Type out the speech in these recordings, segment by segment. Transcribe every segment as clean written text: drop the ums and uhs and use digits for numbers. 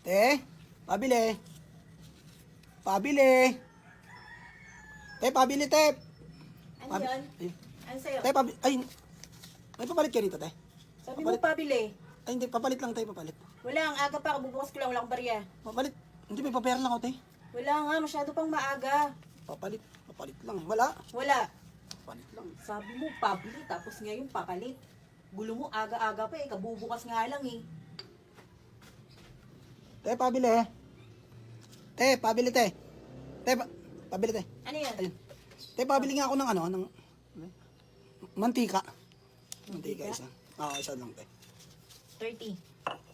Te, pabili. Pabili. Te, pabili, te. Ano yan? Ay, Ano sa'yo? te, pabili. Ay, may papalit ka rito, te. Sabi mo pabili. Ay, hindi, papalit lang, te, papalit. Wala, ang aga pa. Bubukas ko lang. Wala akong barya. Papalit. Hindi, may papera lang ako, te. Wala nga. Masyado pang maaga. Papalit. Papalit lang. Wala. Wala. Papalit lang. Sabi mo pabili. Tapos ngayon papalit. Gulo mo aga-aga pa eh. Kabubukas nga lang eh. Te, pabili. Te, pabili, te. Te, pabili, te. Ano yan? Ayun. Te, pabili nga ako ng ano, ng mantika. Mantika isa. Oo, isa lang, te. 30.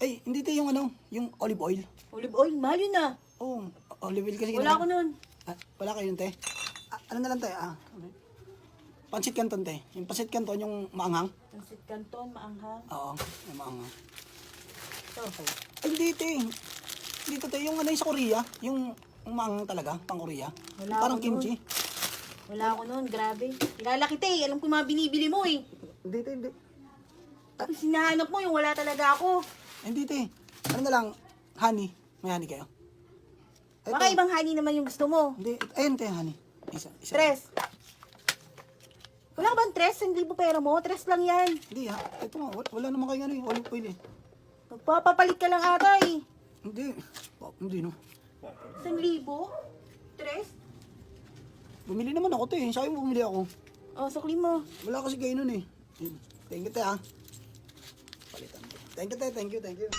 Ay, hindi te yung ano, yung olive oil. Olive oil. Mahal yun ah. Oo, olive oil kasi. Wala ko nun. Ah, wala kayo yun, te. Ah, ano na lang, te? Pansit canton, te. Yung pansit canton, yung maanghang. Pansit Canton, maanghang. Oo, yung maanghang. Ito. Ay, hindi, te. Dito, te, yung ano yung sa Korea. Yung maanghang talaga, pang Korea. Wala Parang ako kimchi. Wala ako nun. Grabe. Kilala kita eh. Alam ko yung mga binibili mo eh. Hindi, te, hindi. Tapos hinahanap mo yung wala talaga ako. Hindi, te. Ano na lang, honey. May honey kayo? Ito. Baka ibang honey naman yung gusto mo. Hindi, ayun, te, honey. Isa. Tres. Wala ka bang tres? 1,000 pera mo? Tres lang yan. Hindi, ha. Ito nga, wala naman kayo ano, olive oil eh. Magpapapalit ka lang ata eh. Hindi. Hindi, no. 1,000? Tres? Bumili naman ako, te. Sabi mo bumili ako. O, sukli mo. Wala kasi kayo nun eh. Thank you, te, ha. Palitan. Thank you, te. Thank you, thank you.